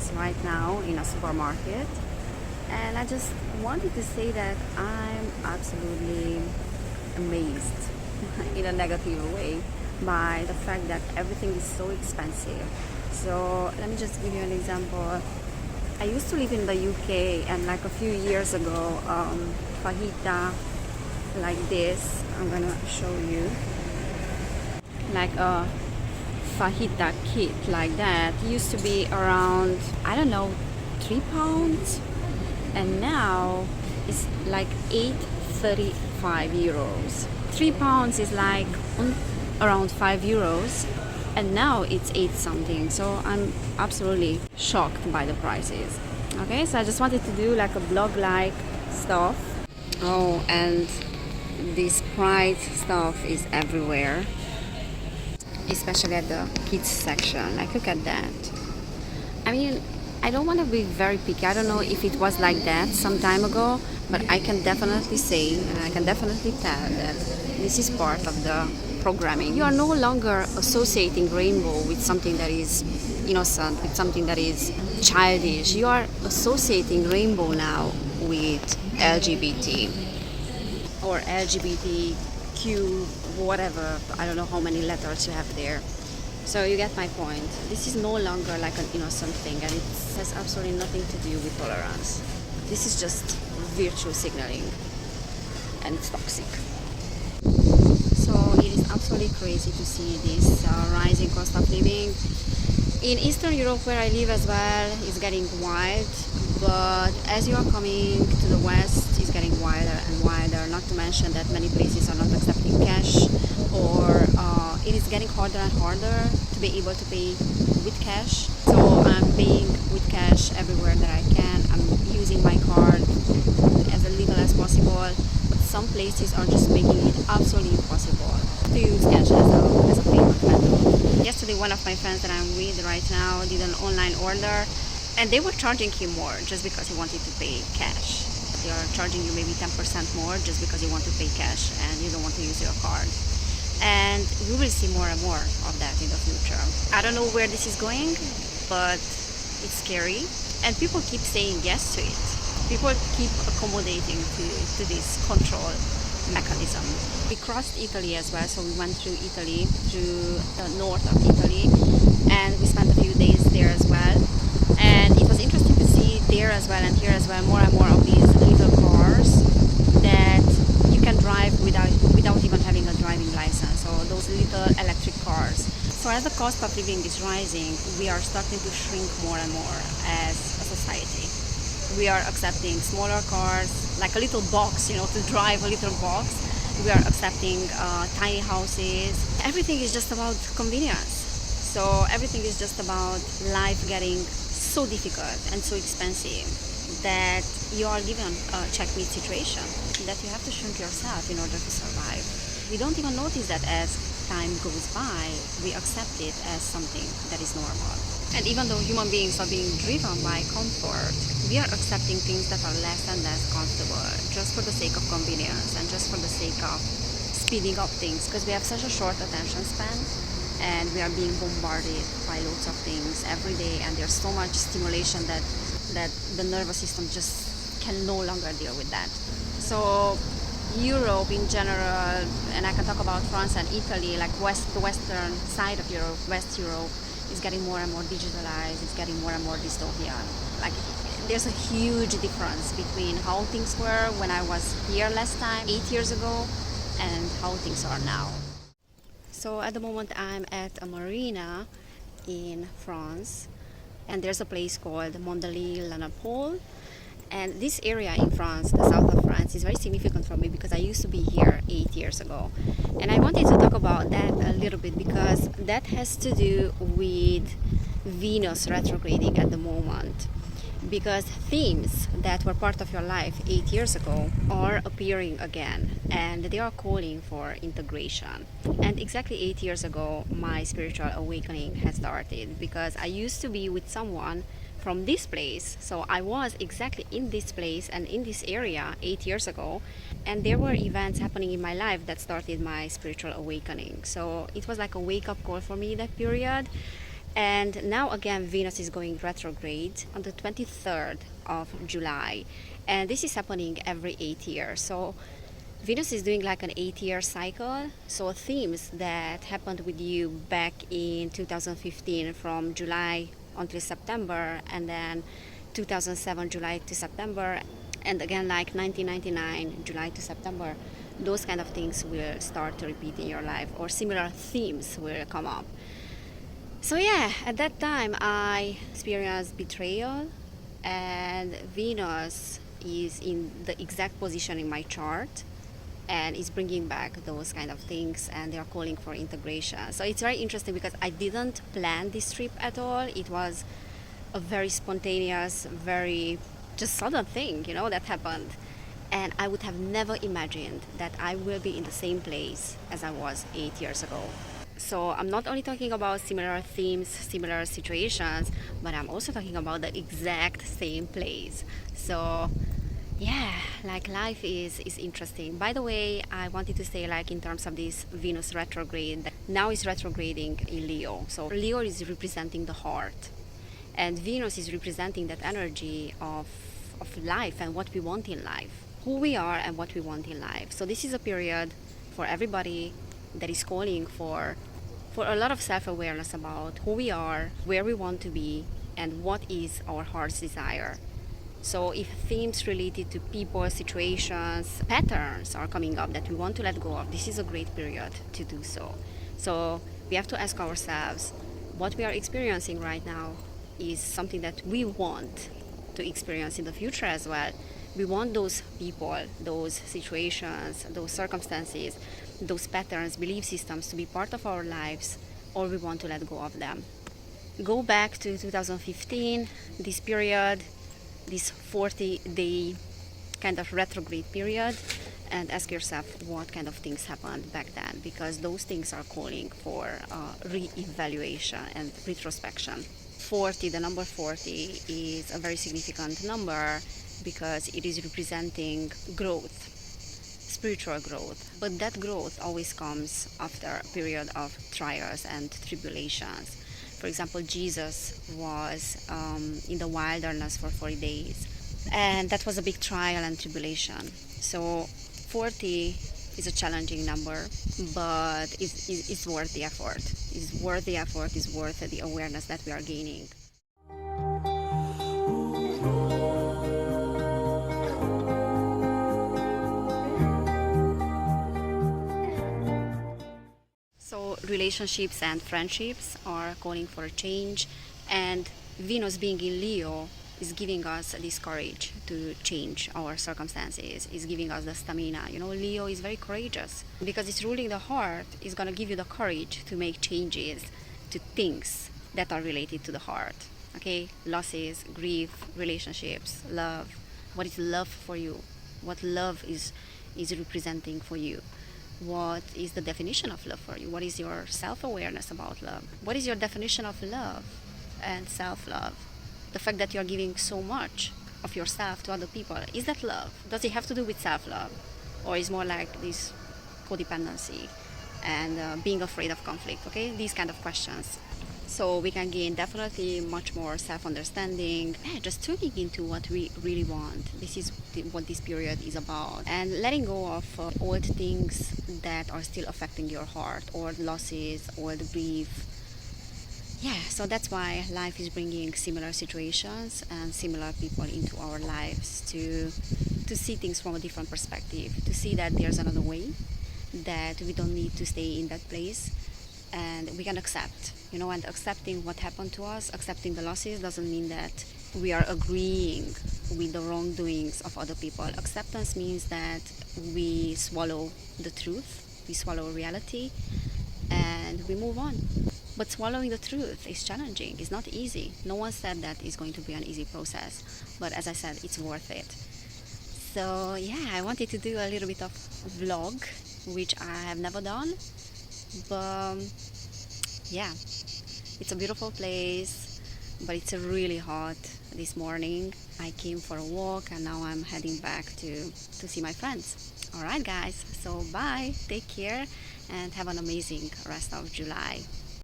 France right now in a supermarket, and I just wanted to say that I'm absolutely amazed in a negative way by the fact that everything is so expensive. So let me just give you an example. I used to live in the UK, and like a few years ago, fajita like this, I'm gonna show you, like a fajita kit like that used to be around, I don't know, £3, and now it's like 8.35 euros. £3 is like around €5, and now it's 8 something. So I'm absolutely shocked by the prices. Okay, so I just wanted to do like a blog like stuff. Oh, and this Pride stuff is everywhere, especially at the kids section. Like, look at that. I mean, I don't want to be very picky. I don't know if it was like that some time ago, but I can definitely say, and I can definitely tell that this is part of the programming. You are no longer associating rainbow with something that is innocent, with something that is childish. You are associating rainbow now with LGBT or LGBTQ, whatever. I don't know how many letters you have there. So you get my point. This is no longer like an innocent thing, and it has absolutely nothing to do with tolerance. This is just virtue signaling, and it's toxic. So it is absolutely crazy to see this rising cost of living. In Eastern Europe, where I live as well, it's getting wild. But as you are coming to the west, it's getting wilder and wilder. Not to mention that many places are not accepting cash, or it is getting harder and harder to be able to pay with cash. So I'm paying with cash everywhere that I can. I'm using my card as little as possible. But some places are just making it absolutely impossible to use cash as a payment method. Yesterday, one of my friends that I'm with right now did an online order, and they were charging him more just because he wanted to pay cash. They are charging you maybe 10% more just because you want to pay cash and you don't want to use your card. And we will see more and more of that in the future. I don't know where this is going, but it's scary. And people keep saying yes to it. People keep accommodating to this control mechanism. We crossed Italy as well, so we went through Italy, through the north of Italy, and we spent a few days there as well. And it was interesting to see there as well and here as well more and more of these little cars that you can drive without even having a driving license. So those little electric cars. So as the cost of living is rising, we are starting to shrink more and more as a society. We are accepting smaller cars, like a little box, to drive a little box. We are accepting tiny houses. Everything is just about convenience. So everything is just about life getting so difficult and so expensive that you are given a checkmate situation, that you have to shrink yourself in order to survive. We don't even notice that as time goes by, we accept it as something that is normal. And even though human beings are being driven by comfort, we are accepting things that are less and less comfortable just for the sake of convenience and just for the sake of speeding up things, because we have such a short attention span. And we are being bombarded by loads of things every day, and there's so much stimulation that the nervous system just can no longer deal with that. So Europe in general, and I can talk about France and Italy, like the western side of Europe, West Europe, is getting more and more digitalized, it's getting more and more dystopian. Like, there's a huge difference between how things were when I was here last time, 8 years ago, and how things are now. So at the moment I'm at a marina in France, and there's a place called Mondaly-la-Napoule. And this area in France, the south of France, is very significant for me because I used to be here 8 years ago. And I wanted to talk about that a little bit because that has to do with Venus retrograding at the moment. Because themes that were part of your life 8 years ago are appearing again, and they are calling for integration. And exactly 8 years ago, my spiritual awakening has started, because I used to be with someone from this place. So I was exactly in this place and in this area 8 years ago, and there were events happening in my life that started my spiritual awakening. So it was like a wake-up call for me that period. And now again, Venus is going retrograde on the 23rd of July. And this is happening every 8 years. So Venus is doing like an 8-year cycle. So themes that happened with you back in 2015 from July until September, and then 2007 July to September, and again like 1999 July to September, those kind of things will start to repeat in your life, or similar themes will come up. So yeah, at that time I experienced betrayal, and Venus is in the exact position in my chart and is bringing back those kind of things, and they're calling for integration. So it's very interesting because I didn't plan this trip at all. It was a very spontaneous, very just sudden thing, that happened. And I would have never imagined that I will be in the same place as I was 8 years ago. So I'm not only talking about similar themes, similar situations, but I'm also talking about the exact same place. So yeah, like life is interesting. By the way, I wanted to say, like, in terms of this Venus retrograde, that now is retrograding in Leo. So Leo is representing the heart, and Venus is representing that energy of life and what we want in life, who we are and what we want in life. So this is a period for everybody that is calling for a lot of self-awareness about who we are, where we want to be, and what is our heart's desire. So if themes related to people, situations, patterns are coming up that we want to let go of, this is a great period to do so. So we have to ask ourselves, what we are experiencing right now is something that we want to experience in the future as well. We want those people, those situations, those circumstances, those patterns, belief systems to be part of our lives, or we want to let go of them. Go back to 2015, this period, this 40-day kind of retrograde period, and ask yourself what kind of things happened back then, because those things are calling for re-evaluation and retrospection. 40, the number 40 is a very significant number because it is representing growth, spiritual growth. But that growth always comes after a period of trials and tribulations. For example, Jesus was in the wilderness for 40 days, and that was a big trial and tribulation. So 40 is a challenging number, but it's worth the effort. It's worth the effort, it's worth the awareness that we are gaining. So relationships and friendships are calling for a change, and Venus being in Leo is giving us this courage to change our circumstances, is giving us the stamina. Leo is very courageous because it's ruling the heart. It's going to give you the courage to make changes to things that are related to the heart. Okay, losses, grief, relationships, love. What is love for you? What love is representing for you? What is the definition of love for you? What is your self-awareness about love? What is your definition of love and self-love? The fact that you're giving so much of yourself to other people, is that love? Does it have to do with self-love? Or is more like this codependency and being afraid of conflict? Okay, these kind of questions. So we can gain definitely much more self-understanding, just tuning into what we really want. This is what this period is about. And letting go of old things that are still affecting your heart, old losses, old grief. Yeah, so that's why life is bringing similar situations and similar people into our lives to see things from a different perspective, to see that there's another way, that we don't need to stay in that place, and we can accept, and accepting what happened to us, accepting the losses doesn't mean that we are agreeing with the wrongdoings of other people. Acceptance means that we swallow the truth, we swallow reality, and we move on. But swallowing the truth is challenging. It's not easy. No one said that it's going to be an easy process. But as I said, it's worth it. So yeah, I wanted to do a little bit of vlog, which I have never done. But yeah, it's a beautiful place, but it's really hot this morning. I came for a walk and now I'm heading back to see my friends. Alright guys, so bye, take care and have an amazing rest of July.